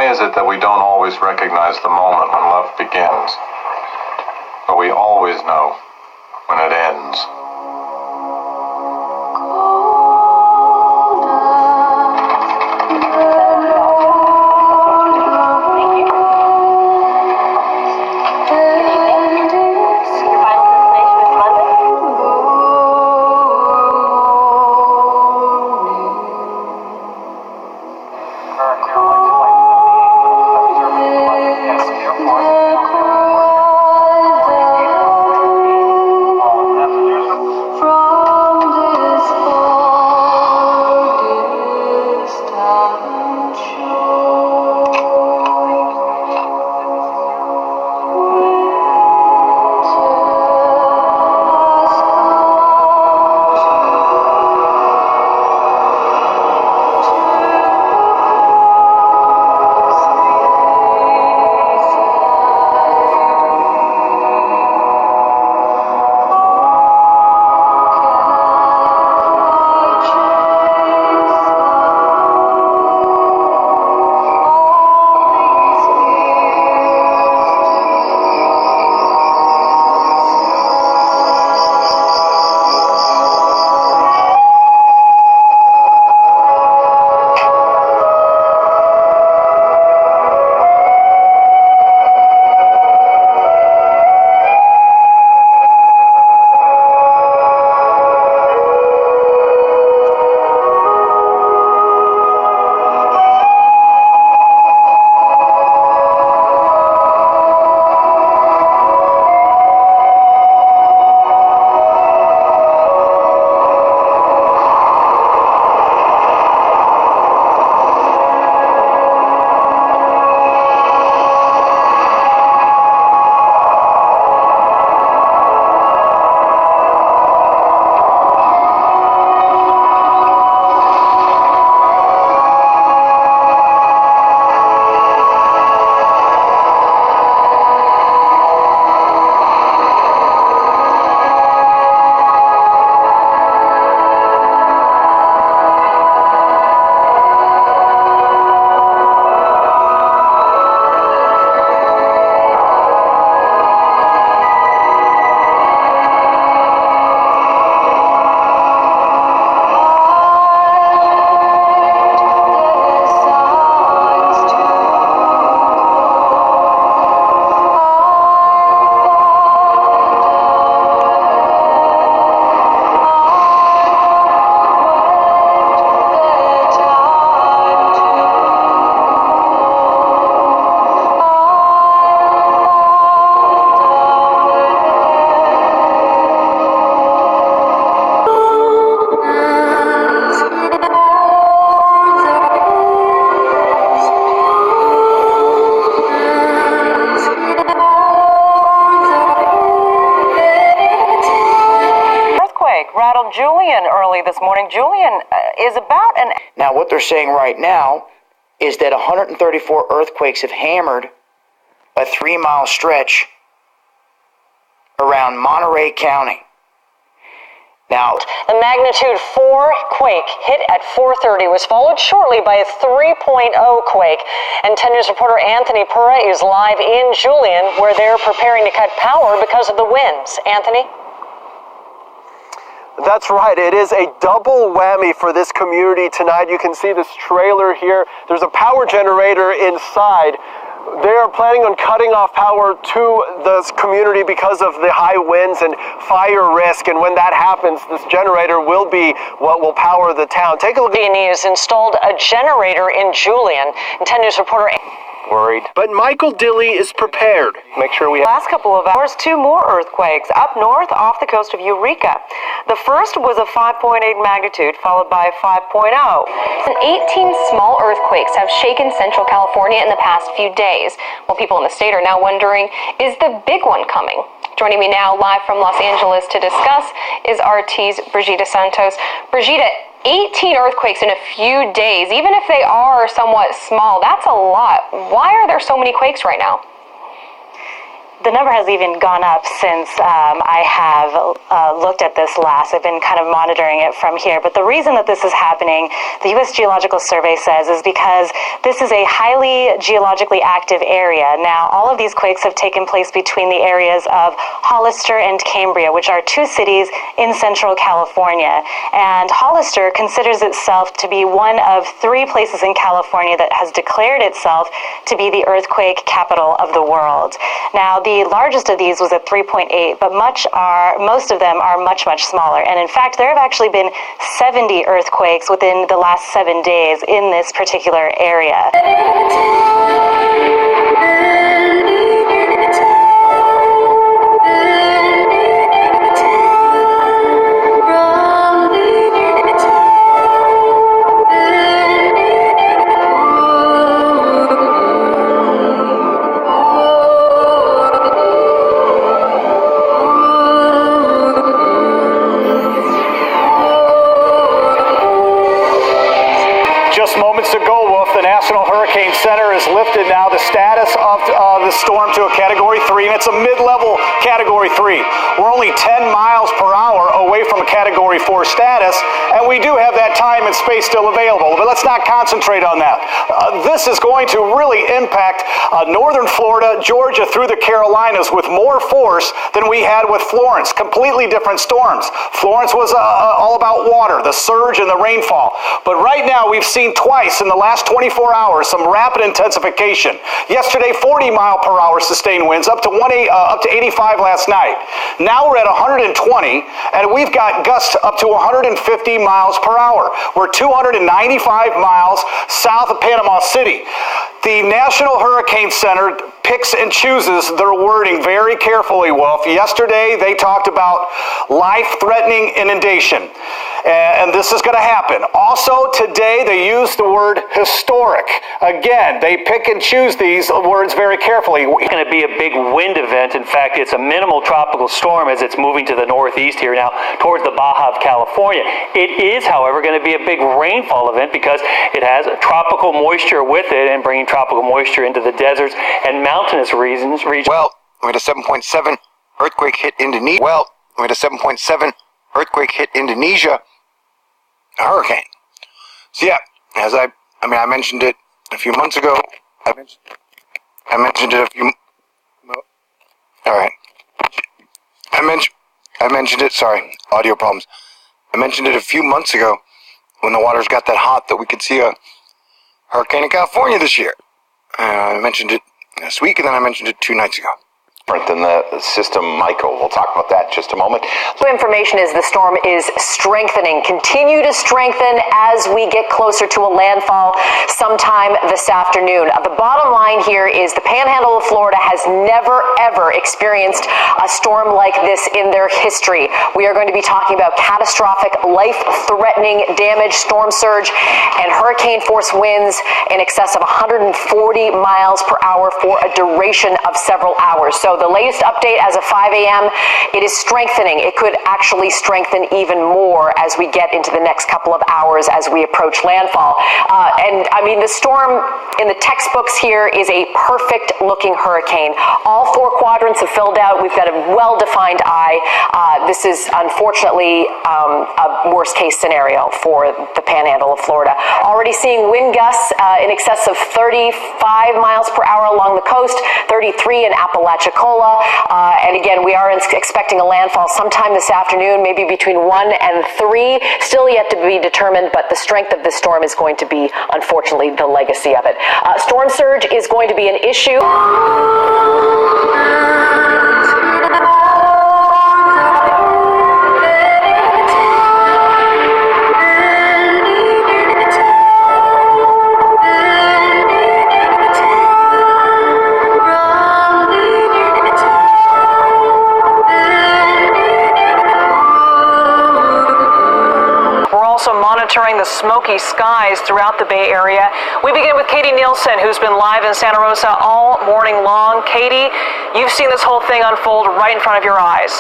Why is it that we don't always recognize the moment when love begins, but we always know when it ends? Rattled Julian early this morning. Julian is about an... Now, what they're saying right now is that 134 earthquakes have hammered a 3-mile stretch around Monterey County. Now, the magnitude 4 quake hit at 4:30 was followed shortly by a 3.0 quake. And 10 News reporter Anthony Pura is live in Julian, where they're preparing to cut power because of the winds. Anthony? That's right. It is a double whammy for this community tonight. You can see this trailer here. There's a power generator inside. They are planning on cutting off power to this community because of the high winds and fire risk. And when that happens, this generator will be what will power the town. Take a look. PG&E has installed a generator in Julian. And 10 News reporter... Worried. But Michael Dilley is prepared. Make sure we have... Last couple of hours, 2 more earthquakes up north off the coast of Eureka. The first was a 5.8 magnitude, followed by a 5.0. 18 small earthquakes have shaken Central California in the past few days. Well, people in the state are now wondering, is the big one coming? Joining me now live from Los Angeles to discuss is RT's Brigida Santos. Brigida, 18 earthquakes in a few days, even if they are somewhat small, that's a lot. Why are there so many quakes right now? the number has even gone up since I have looked at this last. I've been kind of monitoring it from here. But the reason that this is happening, the U.S. Geological Survey says, is because this is a highly geologically active area. Now, all of these quakes have taken place between the areas of Hollister and Cambria, which are two cities in central California. And Hollister considers itself to be one of three places in California that has declared itself to be the earthquake capital of the world. Now, the largest of these was at 3.8, but most of them are much, much smaller. And in fact, there have actually been 70 earthquakes within the last 7 days in this particular area. Just moments ago, Wolf, the National Hurricane Center has lifted now the status of the storm to a Category 3, and it's a mid-level Category 3. We're only 10 miles per hour away from a Category 4 status, and we do have that time and space still available, but let's not concentrate on that. This is going to really impact northern Florida, Georgia, through the Carolinas with more force than we had with Florence. Completely different storms. Florence was all about water, the surge and the rainfall, but right now we've seen twice in the last 24 hours some rapid intensification. Yesterday, 40-mile-per-hour sustained winds, up to 85 last night. Now we're at 120, and we've got gusts up to 150 miles per hour. We're 295 miles south of Panama City. The National Hurricane Center picks and chooses their wording very carefully, Wolf. Yesterday, they talked about life-threatening inundation, and this is going to happen. Also, today, they use the word historic. Again, they pick and choose these words very carefully. It's going to be a big wind event. In fact, it's a minimal tropical storm as it's moving to the northeast here now towards the Baja of California. It is, however, going to be a big rainfall event because it has tropical moisture with it and bringing tropical moisture into the deserts and mountainous regions. Well, we had a 7.7 earthquake hit Indonesia. A hurricane. So yeah, as I mentioned it a few months ago. I mentioned it a few. All right. I mentioned it. Sorry, audio problems. I mentioned it a few months ago when the waters got that hot that we could see a hurricane in California this year. I mentioned it last week, and then I mentioned it 2 nights ago. Than the system, Michael. We'll talk about that in just a moment. Information is the storm is strengthening, continue to strengthen as we get closer to a landfall sometime this afternoon. The bottom line here is the Panhandle of Florida has never, ever experienced a storm like this in their history. We are going to be talking about catastrophic, life-threatening damage, storm surge, and hurricane-force winds in excess of 140 miles per hour for a duration of several hours. So the latest update as of 5 a.m., it is strengthening. It could actually strengthen even more as we get into the next couple of hours as we approach landfall. And I mean, the storm in the textbooks here is a perfect looking hurricane. All 4 quadrants have filled out. We've got a well-defined eye. This is unfortunately a worst case scenario for the Panhandle of Florida. Already seeing wind gusts in excess of 35 miles per hour along the coast, 33 in Apalachicola. And again, we are expecting a landfall sometime this afternoon, maybe between 1 and 3, still yet to be determined, but the strength of this storm is going to be, unfortunately, the legacy of it. Storm surge is going to be an issue. Monitoring the smoky skies throughout the Bay Area. We begin with Katie Nielsen, who's been live in Santa Rosa all morning long. Katie, you've seen this whole thing unfold right in front of your eyes.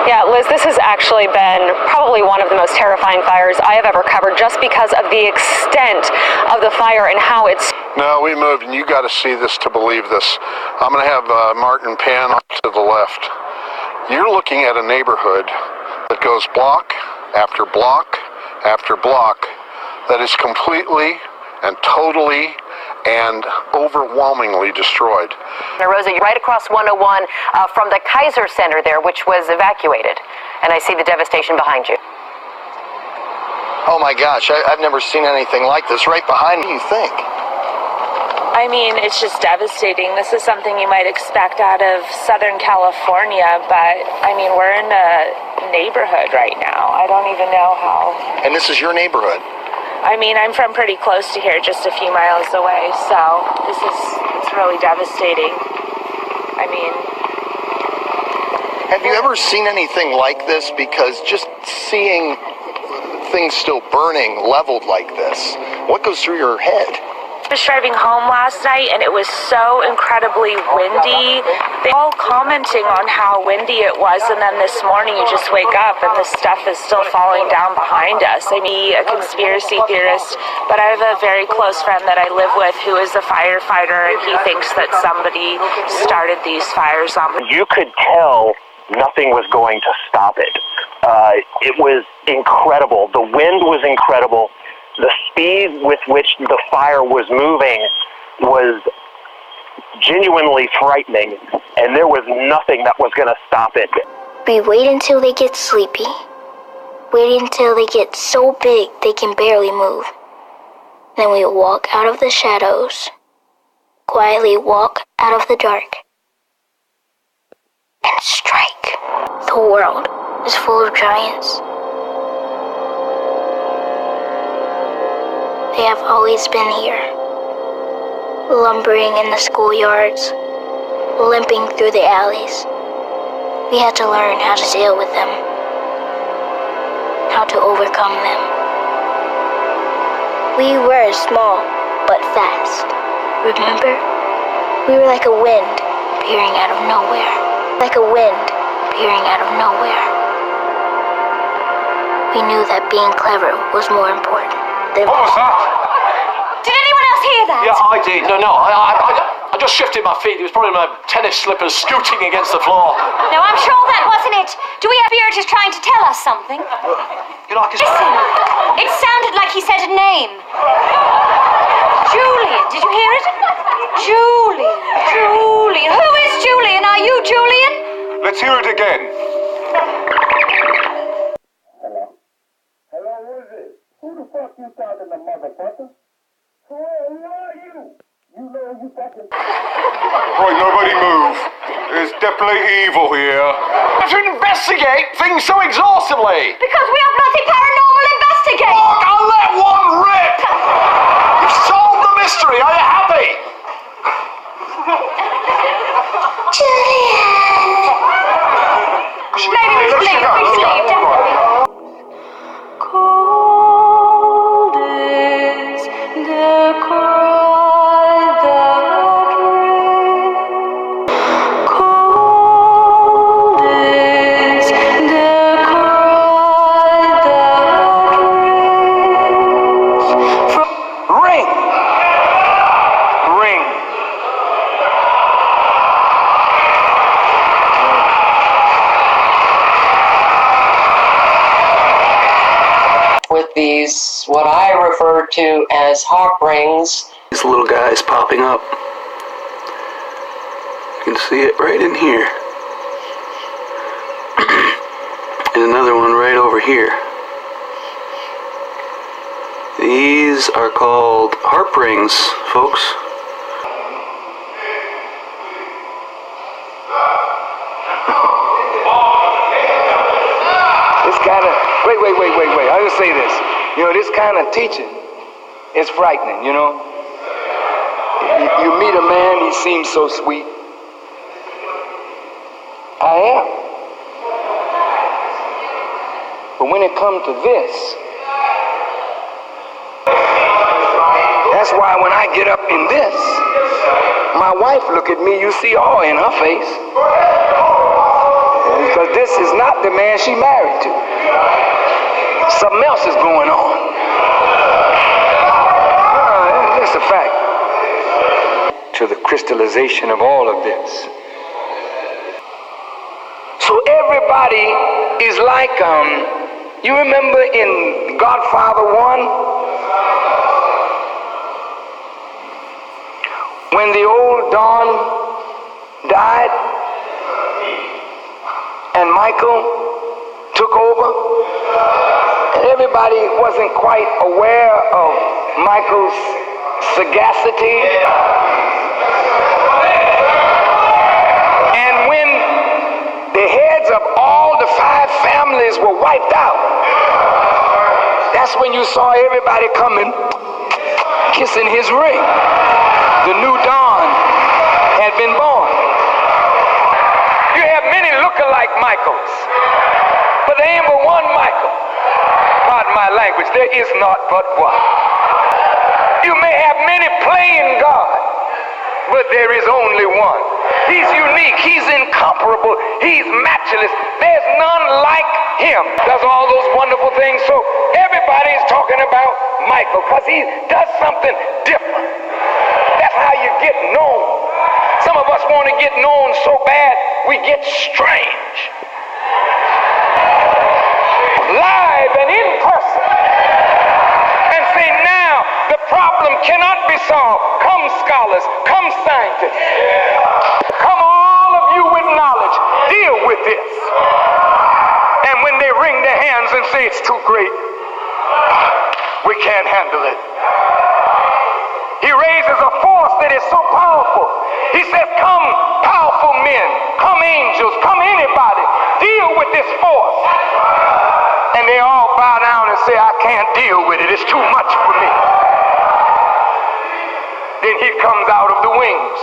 Yeah, Liz, this has actually been probably one of the most terrifying fires I have ever covered just because of the extent of the fire and how it's... No, we moved, and you got to see this to believe this. I'm going to have Martin pan off to the left. You're looking at a neighborhood that goes block after block after block that is completely and totally and overwhelmingly destroyed. Rosa, you're right across 101 from the Kaiser Center there, which was evacuated. And I see the devastation behind you. Oh my gosh, I've never seen anything like this right behind me, you think? I mean, it's just devastating. This is something you might expect out of Southern California, but I mean, we're in a neighborhood right now. I don't even know how. And this is your neighborhood? I mean, I'm from pretty close to here, just a few miles away, so it's really devastating. I mean... Have you ever seen anything like this? Because just seeing things still burning leveled like this, what goes through your head? I was driving home last night and it was so incredibly windy. They all commenting on how windy it was, and then this morning you just wake up and this stuff is still falling down behind us. I'm a conspiracy theorist, but I have a very close friend that I live with who is a firefighter, and he thinks that somebody started these fires on. You could tell nothing was going to stop it. It was incredible. The wind was incredible. The speed with which the fire was moving was genuinely frightening, and there was nothing that was going to stop it. We wait until they get sleepy. Wait until they get so big they can barely move. Then we walk out of the shadows, quietly walk out of the dark, and strike. The world is full of giants. They have always been here, lumbering in the schoolyards, limping through the alleys. We had to learn how to deal with them, how to overcome them. We were small, but fast. Remember? We were like a wind appearing out of nowhere. Like a wind appearing out of nowhere. We knew that being clever was more important. What was that? Did anyone else hear that? Yeah, I did. No, I just shifted my feet. It was probably my tennis slippers scooting against the floor. No, I'm sure that wasn't it. Do we have spirit is trying to tell us something? You know, Listen, it sounded like he said a name. Julian, did you hear it? Julian. Who is Julian? Are you Julian? Let's hear it again. Who the fuck you talking to, motherfucker? Who are you? You know you fucking... Right, nobody move. There's definitely evil here. I have to investigate things so exhaustively. Because we are bloody paranormal investigators. Look, I'll let one rip. You've solved the mystery. Are you happy? Julian! Maybe we should leave. Cold is the cry that rains. Cold is the cry that rains. Ring. With these, what I refer to as hawk rings. This little guy's popping up. You can see it right in here. And another one right over here. These are called harp rings, folks. This kind of... Wait. I'll just say this. You know, this kind of teaching is frightening, you know? You meet a man, he seems so sweet. I am. But when it comes to this, that's why when I get up in this, my wife look at me, you see awe in her face. Because this is not the man she married to. Something else is going on. That's a fact. To the crystallization of all of this. So everybody is like, you remember in Godfather 1, when the old Don died and Michael took over, and everybody wasn't quite aware of Michael's sagacity. And when the heads of all the 5 families were wiped out, that's when you saw everybody coming, kissing his ring. The new Don had been born. You have many look-alike Michaels, but there ain't but one Michael. Pardon my language, there is not but one. You may have many playing God, but there is only one. He's unique, he's incomparable, he's matchless. There's none like him. Does all those wonderful things. So everybody is talking about Michael because he does something different. That's how you get known. Some of us want to get known so bad we get strange. Live and in person. And say now the problem cannot be solved. Come scholars, come scientists. Come all of you with knowledge. Deal with this. And when they wring their hands and say it's too great, we can't handle it. He raises a force that is so powerful. He says, come powerful men, come angels, come anybody, deal with this force. And they all bow down and say, I can't deal with it, it's too much for me. Then he comes out of the wings